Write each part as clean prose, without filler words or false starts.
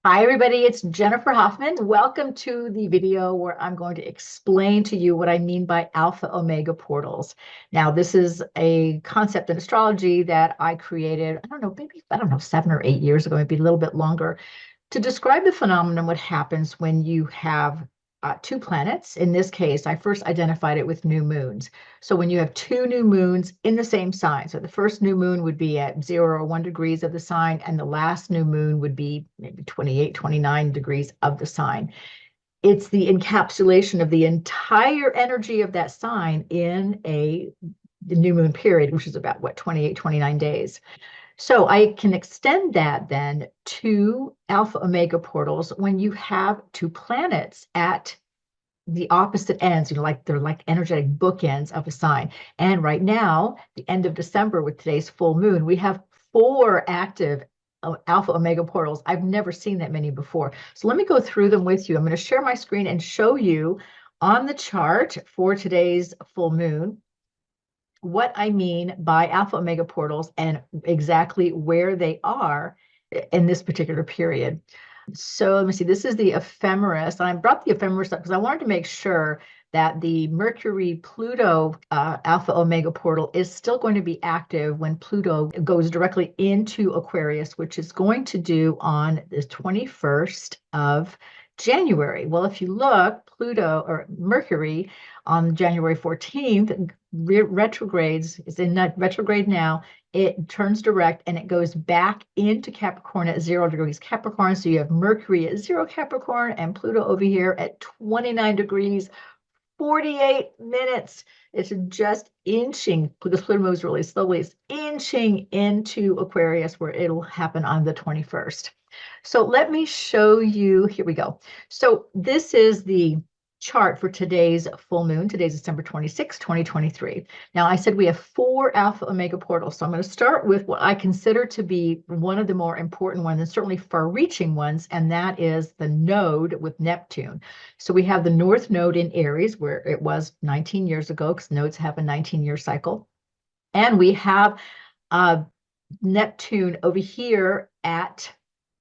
Hi, everybody. It's Jennifer Hoffman. Welcome to the video where I'm going to explain to you what I mean by alpha omega portals. Now, this is a concept in astrology that I created, I don't know, 7 or 8 years ago, maybe a little bit longer, to describe the phenomenon, what happens when you have two planets. In this case, I first identified it with new moons. So when you have two new moons in the same sign, so the first new moon would be at 0 or 1 degrees of the sign, and the last new moon would be maybe 28, 29 degrees of the sign. It's the encapsulation of the entire energy of that sign in the new moon period, which is about, 28, 29 days. So I can extend that then to alpha omega portals when you have two planets at the opposite ends, like they're like energetic bookends of a sign. And right now, the end of December with today's full moon, we have 4 active alpha omega portals. I've never seen that many before. So let me go through them with you. I'm going to share my screen and show you on the chart for today's full moon what I mean by alpha omega portals and exactly where they are in this particular period. So let me see, this is the ephemeris. And I brought the ephemeris up because I wanted to make sure that the Mercury Pluto alpha omega portal is still going to be active when Pluto goes directly into Aquarius, which is going to do on the 21st of January. Well, if you look, Pluto or Mercury on January 14th retrogrades, is in that retrograde now. It turns direct and it goes back into Capricorn at 0 degrees Capricorn. So you have Mercury at 0 Capricorn and Pluto over here at 29 degrees, 48 minutes. It's just inching, because Pluto moves really slowly, it's inching into Aquarius, where it'll happen on the 21st. So let me show you, here we go. So this is the chart for today's full moon. Today's December 26, 2023. Now, I said we have 4 alpha omega portals. So I'm going to start with what I consider to be one of the more important ones, and certainly far-reaching ones, and that is the node with Neptune. So we have the North Node in Aries, where it was 19 years ago, because nodes have a 19-year cycle. And we have Neptune over here at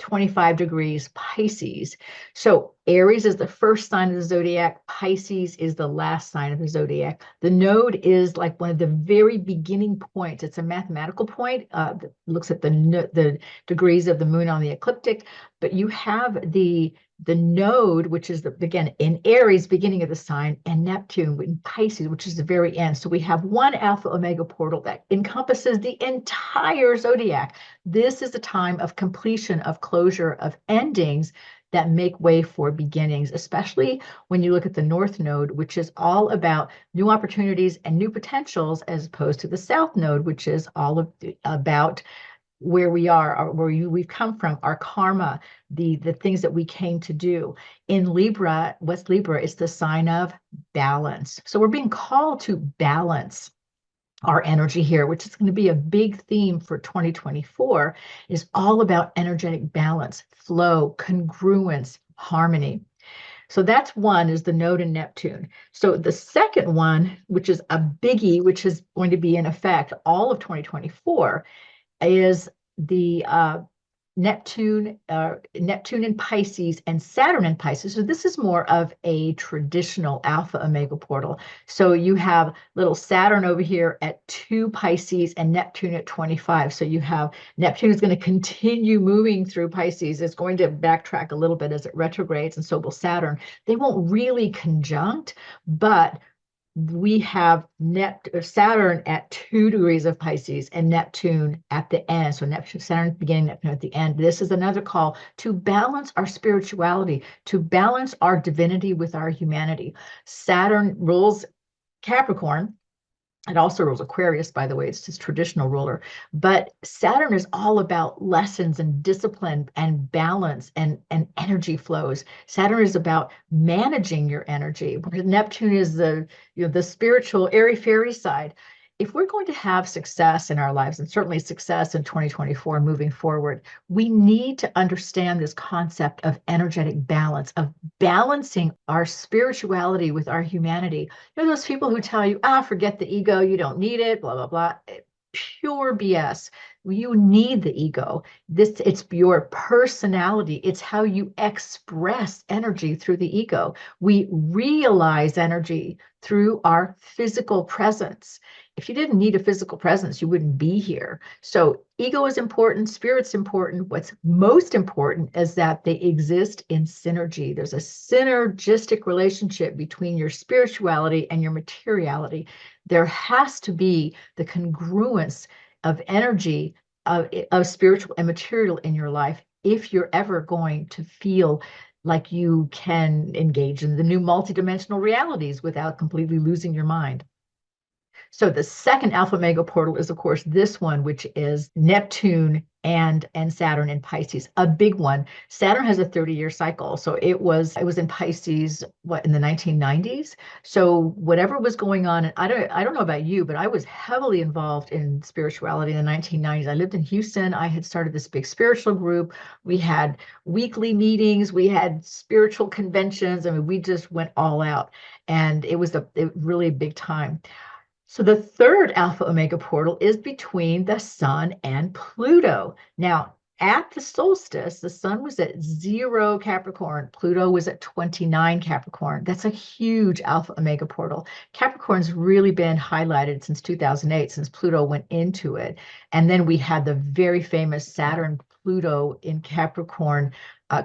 25 degrees Pisces. So Aries is the first sign of the zodiac. Pisces is the last sign of the zodiac. The node is like one of the very beginning points. It's a mathematical point that looks at the degrees of the moon on the ecliptic. But you have the node, which is, again, in Aries, beginning of the sign, and Neptune in Pisces, which is the very end. So we have one alpha omega portal that encompasses the entire zodiac. This is a time of completion, of closure, of endings that make way for beginnings, especially when you look at the North Node, which is all about new opportunities and new potentials, as opposed to the South Node, which is all about where we are, or we've come from, our karma, the things that we came to do. In Libra, what's Libra? It's the sign of balance. So we're being called to balance our energy here, which is going to be a big theme for 2024, is all about energetic balance, flow, congruence, harmony. So that's one, is the node in Neptune. So the second one, which is a biggie, which is going to be in effect all of 2024, is the Neptune in Pisces and Saturn in Pisces. So this is more of a traditional alpha omega portal. So you have little Saturn over here at 2 Pisces and Neptune at 25. So you have Neptune is going to continue moving through Pisces. It's going to backtrack a little bit as it retrogrades, and so will Saturn. They won't really conjunct, but we have Saturn at 2 degrees of Pisces and Neptune at the end. So Neptune, Saturn beginning, Neptune at the end. This is another call to balance our spirituality, to balance our divinity with our humanity. Saturn rules Capricorn. It also rules Aquarius, by the way. It's his traditional ruler. But Saturn is all about lessons and discipline and balance and energy flows. Saturn is about managing your energy. Neptune is the spiritual, airy-fairy side. If we're going to have success in our lives, and certainly success in 2024 moving forward, we need to understand this concept of energetic balance, of balancing our spirituality with our humanity. Those people who tell you, forget the ego, you don't need it, blah, blah, blah. pure BS. You need the ego. It's your personality. It's how you express energy through the ego. We realize energy through our physical presence. If you didn't need a physical presence, you wouldn't be here. So ego is important, spirit's important. What's most important is that they exist in synergy. There's a synergistic relationship between your spirituality and your materiality. There has to be the congruence of energy of spiritual and material in your life if you're ever going to feel like you can engage in the new multidimensional realities without completely losing your mind. So the second alpha omega portal is, of course, this one, which is Neptune and Saturn in Pisces, a big one. Saturn has a 30-year cycle. So it was in Pisces, what, in the 1990s? So whatever was going on, and I don't know about you, but I was heavily involved in spirituality in the 1990s. I lived in Houston. I had started this big spiritual group. We had weekly meetings. We had spiritual conventions. I mean, we just went all out. And it was really big time. So the third alpha omega portal is between the sun and Pluto. Now, at the solstice, the sun was at 0 Capricorn. Pluto was at 29 Capricorn. That's a huge alpha omega portal. Capricorn's really been highlighted since 2008, since Pluto went into it. And then we had the very famous Saturn-Pluto in Capricorn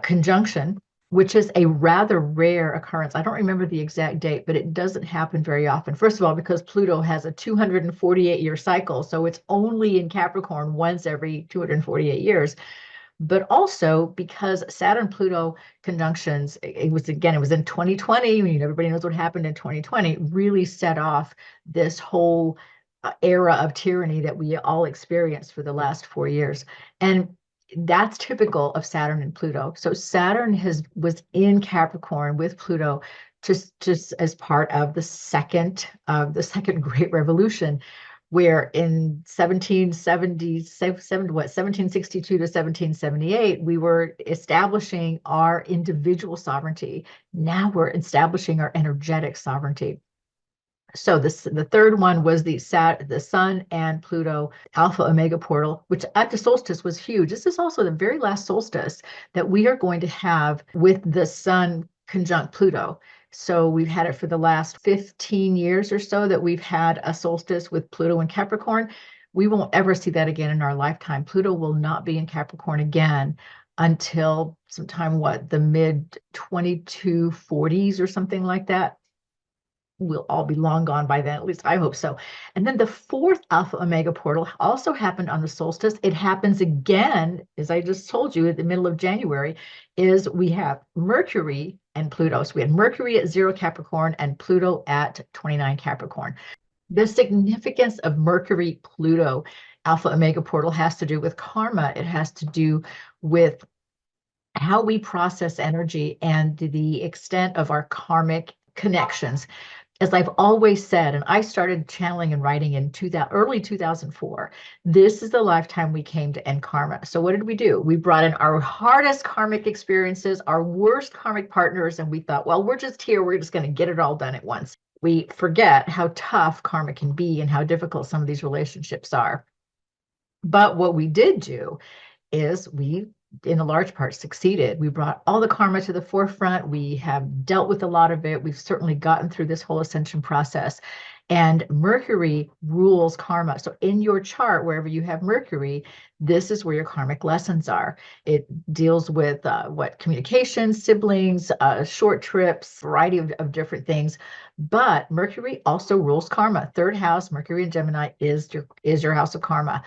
conjunction, which is a rather rare occurrence. I don't remember the exact date, but it doesn't happen very often. First of all, because Pluto has a 248-year cycle, so it's only in Capricorn once every 248 years. But also because Saturn-Pluto conjunctions, it was in 2020, I mean, everybody knows what happened in 2020, really set off this whole era of tyranny that we all experienced for the last 4 years. And that's typical of Saturn and Pluto. So Saturn was in Capricorn with Pluto just as part of the second Great Revolution, where in 1762 to 1778, we were establishing our individual sovereignty. Now we're establishing our energetic sovereignty. So the third one was the Sun and Pluto Alpha Omega portal, which at the solstice was huge. This is also the very last solstice that we are going to have with the Sun conjunct Pluto. So we've had it for the last 15 years or so that we've had a solstice with Pluto in Capricorn. We won't ever see that again in our lifetime. Pluto will not be in Capricorn again until sometime, the mid 2240s or something like that. We'll all be long gone by then, at least I hope so. And then the fourth alpha omega portal also happened on the solstice. It happens again, as I just told you, at the middle of January, is we have Mercury and Pluto. So we had Mercury at 0 Capricorn and Pluto at 29 Capricorn. The significance of Mercury-Pluto alpha omega portal has to do with karma. It has to do with how we process energy and the extent of our karmic connections. As I've always said, and I started channeling and writing in early 2004, this is the lifetime we came to end karma. So what did we do? We brought in our hardest karmic experiences, our worst karmic partners, and we thought, well, we're just here. We're just going to get it all done at once. We forget how tough karma can be and how difficult some of these relationships are. But what we did do is we, in a large part, succeeded. We brought all the karma to the forefront. We have dealt with a lot of it. We've certainly gotten through this whole ascension process. And Mercury rules karma. So in your chart, wherever you have Mercury, this is where your karmic lessons are. It deals with communication, siblings, short trips, variety of different things. But Mercury also rules karma. Third house, Mercury in Gemini, is your house of karma.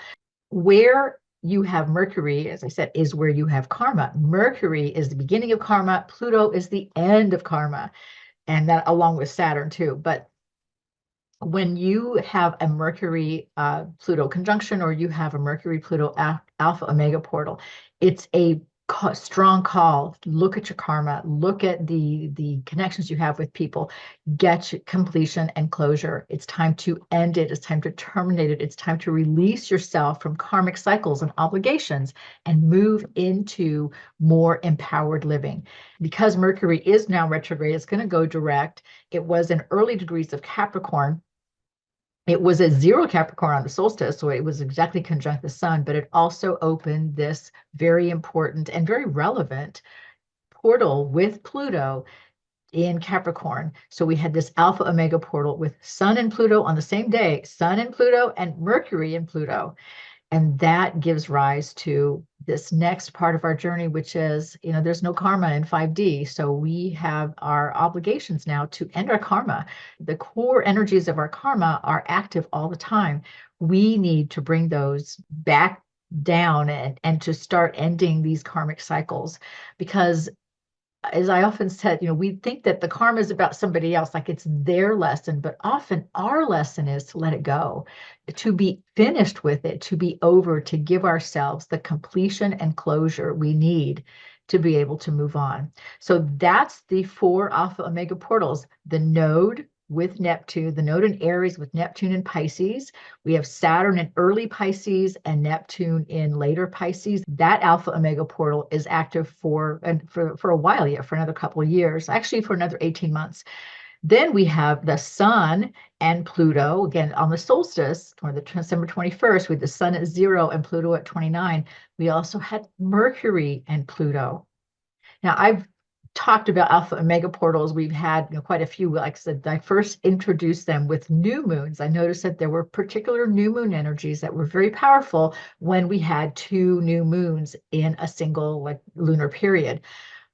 Where you have Mercury, as I said, is where you have karma. Mercury is the beginning of karma. Pluto is the end of karma, and that along with Saturn too. But when you have a Mercury Pluto conjunction, or you have a Mercury Pluto alpha omega portal, it's a strong call. Look at your karma, look at the connections you have with people, get completion and closure. It's time to end it. It's time to terminate it. It's time to release yourself from karmic cycles and obligations and move into more empowered living. Because Mercury is now retrograde, it's going to go direct. It was in early degrees of Capricorn. It was a zero Capricorn on the solstice, so it was exactly conjunct the sun, but it also opened this very important and very relevant portal with Pluto in Capricorn. So we had this Alpha Omega portal with Sun and Pluto on the same day, Sun and Pluto and Mercury and Pluto. And that gives rise to this next part of our journey, which is, there's no karma in 5D. So we have our obligations now to end our karma. The core energies of our karma are active all the time. We need to bring those back down and to start ending these karmic cycles, because as I often said, we think that the karma is about somebody else, like it's their lesson, but often our lesson is to let it go, to be finished with it, to be over, to give ourselves the completion and closure we need to be able to move on. So that's the 4 Alpha Omega portals: the node with Neptune, the node in Aries with Neptune in Pisces. We have Saturn in early Pisces and Neptune in later Pisces. That Alpha Omega portal is active for a while yet, for another couple of years, actually for another 18 months. Then we have the Sun and Pluto, again, on the solstice, or the December 21st, with the Sun at 0 and Pluto at 29. We also had Mercury and Pluto. Now, I've talked about Alpha Omega portals. We've had quite a few. Like I said, I first introduced them with new moons. I noticed that there were particular new moon energies that were very powerful when we had 2 new moons in a single lunar period.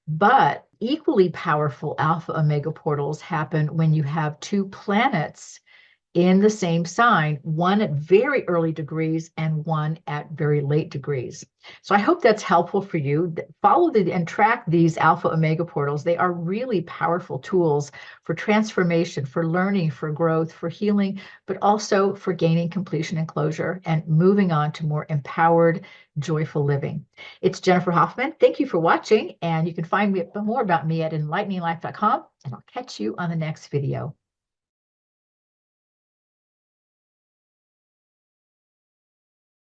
But equally powerful Alpha Omega portals happen when you have 2 planets in the same sign, one at very early degrees and one at very late degrees. So I hope that's helpful for you. Follow and track these Alpha Omega portals. They are really powerful tools for transformation, for learning, for growth, for healing, but also for gaining completion and closure and moving on to more empowered, joyful living. It's Jennifer Hoffman. Thank you for watching, and you can find more about me at enlighteninglife.com, and I'll catch you on the next video.